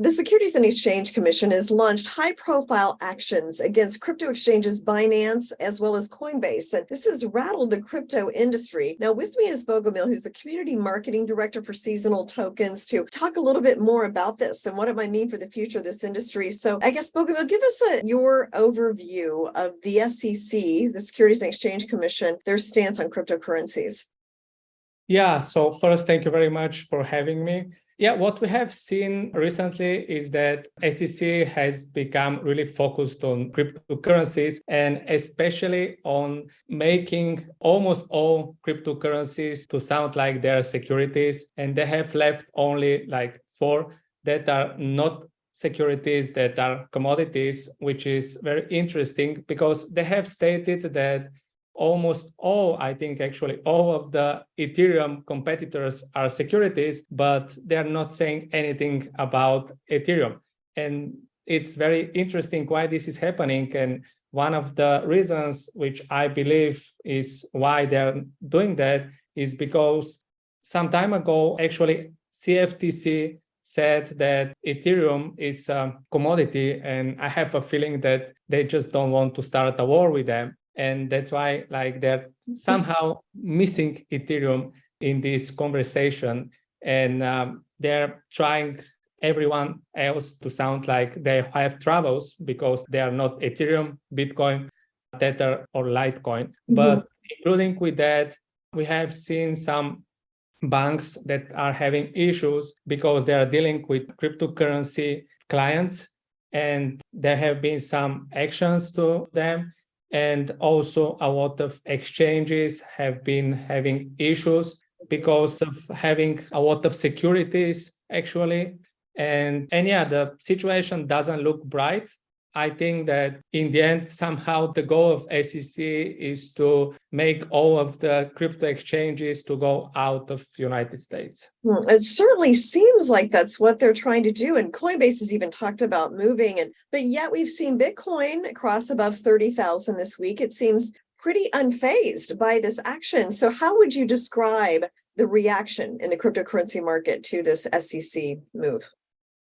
The Securities and Exchange Commission has launched high-profile actions against crypto exchanges Binance as well as Coinbase, and this has rattled the crypto industry. Now, with me is Bogomil, who's the Community Marketing Director for Seasonal Tokens, to talk a little bit more about this and what it might mean for the future of this industry. So I guess, Bogomil, give us your overview of the SEC, the Securities and Exchange Commission, their stance on cryptocurrencies. Yeah, so first, thank you very much for having me. Yeah, what we have seen recently is that SEC has become really focused on cryptocurrencies and especially on making almost all cryptocurrencies to sound like they're securities. And they have left only like 4 that are not securities, that are commodities, which is very interesting because they have stated that almost all, I think actually all of the Ethereum competitors are securities, but they're not saying anything about Ethereum. And it's very interesting why this is happening. And one of the reasons which I believe is why they're doing that is because some time ago, actually, CFTC said that Ethereum is a commodity, and I have a feeling that they just don't want to start a war with them. And that's why like they're somehow missing Ethereum in this conversation. And they're trying everyone else to sound like they have troubles because they are not Ethereum, Bitcoin, Tether, or Litecoin. But including with that, we have seen some banks that are having issues because they are dealing with cryptocurrency clients. And there have been some actions to them. And also a lot of exchanges have been having issues because of having a lot of securities, actually. And yeah, the situation doesn't look bright. I think that in the end, somehow the goal of SEC is to make all of the crypto exchanges to go out of the United States. It certainly seems like that's what they're trying to do. And Coinbase has even talked about moving. But yet we've seen Bitcoin cross above 30,000 this week. It seems pretty unfazed by this action. So how would you describe the reaction in the cryptocurrency market to this SEC move?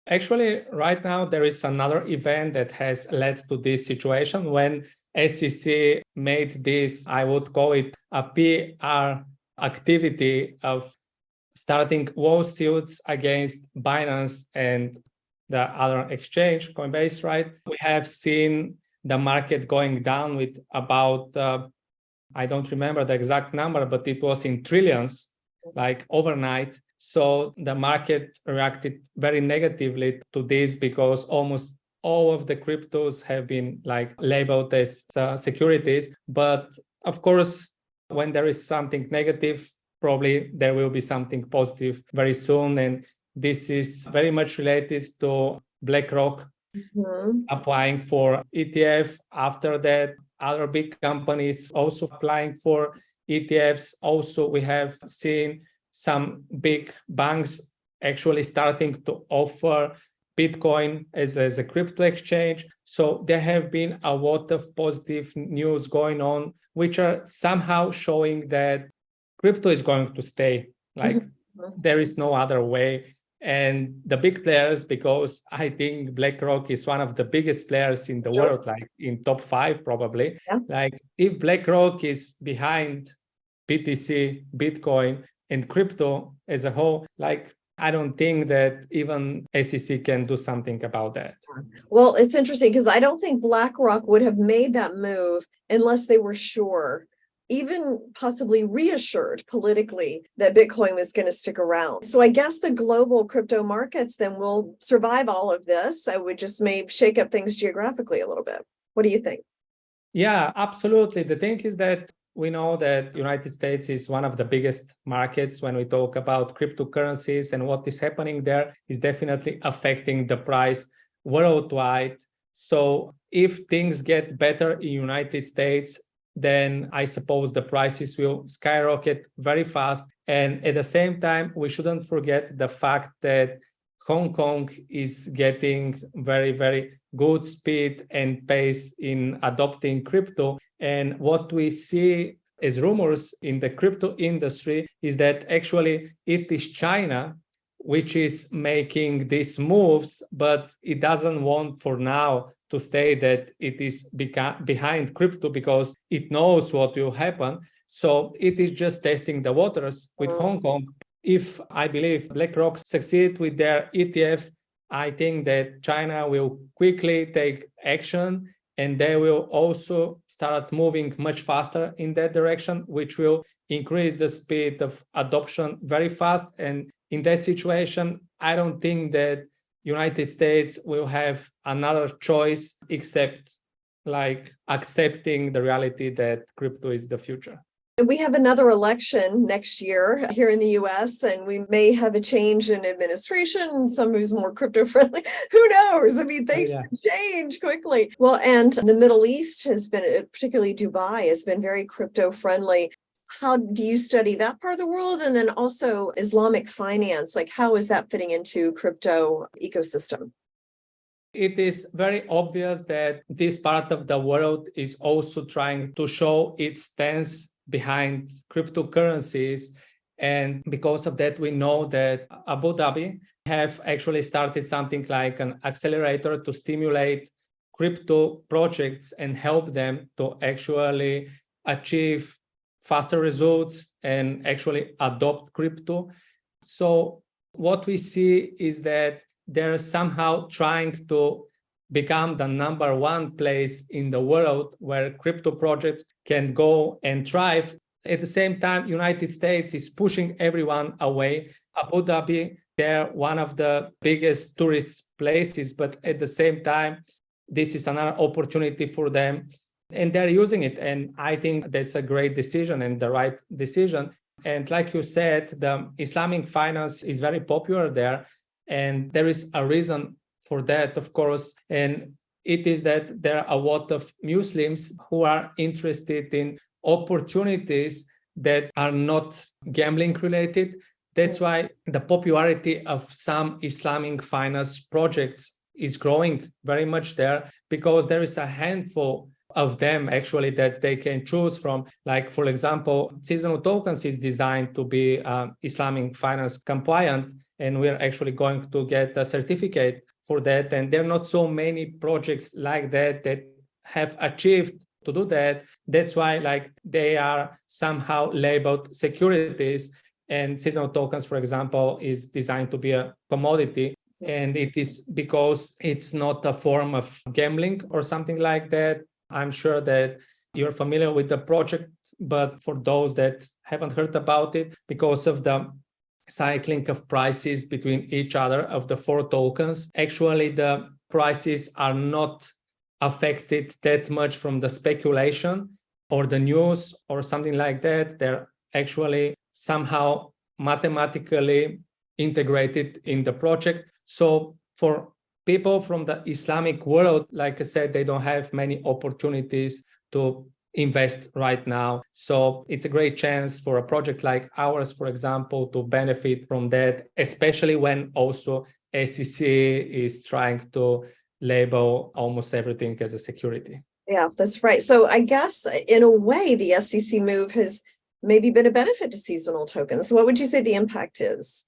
Actually, right now, there is another event that has led to this situation when SEC made this, I would call it a PR activity of starting lawsuits against Binance and the other exchange, Coinbase, right? We have seen the market going down with about, I don't remember the exact number, but it was in trillions, like overnight. So the market reacted very negatively to this because almost all of the cryptos have been like labeled as securities. But of course, when there is something negative, probably there will be something positive very soon. And this is very much related to BlackRock applying for ETF. After that, other big companies also applying for ETFs. Also, we have seen some big banks actually starting to offer Bitcoin as a crypto exchange. So there have been a lot of positive news going on, which are somehow showing that crypto is going to stay. Like there is no other way. And the big players, because I think BlackRock is one of the biggest players in the world, like in top 5 probably. Like if BlackRock is behind BTC, Bitcoin, and crypto as a whole, like I don't think that even SEC can do something about that. Well, it's interesting because I don't think BlackRock would have made that move unless they were sure, even possibly reassured politically, that Bitcoin was going to stick around. So I guess the global crypto markets then will survive all of this. I would just maybe shake up things geographically a little bit. What do you think? Yeah, absolutely. The thing is that we know that the United States is one of the biggest markets when we talk about cryptocurrencies, and what is happening there is definitely affecting the price worldwide. So if things get better in the United States, then I suppose the prices will skyrocket very fast. And at the same time, we shouldn't forget the fact that Hong Kong is getting very, very good speed and pace in adopting crypto. And what we see as rumors in the crypto industry is that actually it is China which is making these moves, but it doesn't want for now to say that it is behind crypto because it knows what will happen. So it is just testing the waters with Hong Kong. If I believe BlackRock succeed with their ETF, I think that China will quickly take action and they will also start moving much faster in that direction, which will increase the speed of adoption very fast. And in that situation, I don't think that United States will have another choice except like accepting the reality that crypto is the future. We have another election next year here in the US, and we may have a change in administration, some who's more crypto friendly. Who knows? I mean, things can change quickly. Well, and the Middle East has been, particularly Dubai, has been very crypto friendly. How do you study that part of the world? And then also Islamic finance, like how is that fitting into crypto ecosystem? It is very obvious that this part of the world is also trying to show its stance behind cryptocurrencies. And because of that, we know that Abu Dhabi have actually started something like an accelerator to stimulate crypto projects and help them to actually achieve faster results and actually adopt crypto. So what we see is that they're somehow trying to become the number one place in the world where crypto projects can go and thrive. At the same time, United States is pushing everyone away. Abu Dhabi, they're one of the biggest tourist places, but at the same time, this is another opportunity for them and they're using it. And I think that's a great decision and the right decision. And like you said, the Islamic finance is very popular there. And there is a reason for that, of course, and it is that there are a lot of Muslims who are interested in opportunities that are not gambling related. That's why the popularity of some Islamic finance projects is growing very much there, because there is a handful of them actually that they can choose from. Like, for example, seasonal tokens is designed to be Islamic finance compliant, and we're actually going to get a certificate for that. And there are not so many projects like that that have achieved to do that. That's why like they are somehow labeled securities, and seasonal tokens, for example, is designed to be a commodity. And it is because it's not a form of gambling or something like that. I'm sure that you're familiar with the project, but for those that haven't heard about it, because of the cycling of prices between each other of the four tokens, actually the prices are not affected that much from the speculation or the news or something like that. They're actually somehow mathematically integrated in the project. So for people from the Islamic world, like I said, they don't have many opportunities to invest right now. So it's a great chance for a project like ours, for example, to benefit from that, especially when also SEC is trying to label almost everything as a security. Yeah, that's right. So I guess in a way, the SEC move has maybe been a benefit to seasonal tokens. What would you say the impact is?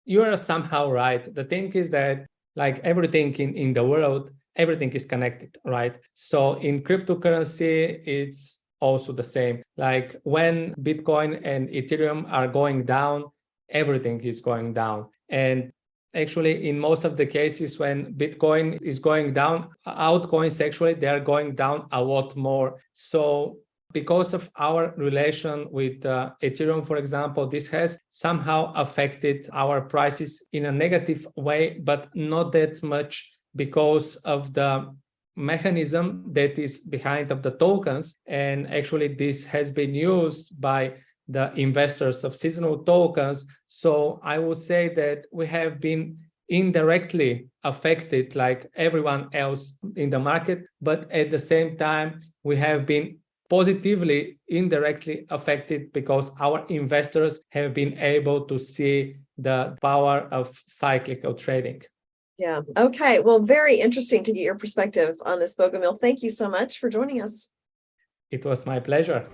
You are somehow right. The thing is that like everything in the world, everything is connected, right? So in cryptocurrency, it's also the same. Like when Bitcoin and Ethereum are going down, everything is going down. And actually, in most of the cases, when Bitcoin is going down, altcoins actually, they're going down a lot more. So because of our relation with Ethereum, for example, this has somehow affected our prices in a negative way, but not that much because of the mechanism that is behind of the tokens. And actually, this has been used by the investors of seasonal tokens. So I would say that we have been indirectly affected like everyone else in the market, but at the same time, we have been positively indirectly affected because our investors have been able to see the power of cyclical trading. Yeah. Okay. Well, very interesting to get your perspective on this, Bogomil. Thank you so much for joining us. It was my pleasure.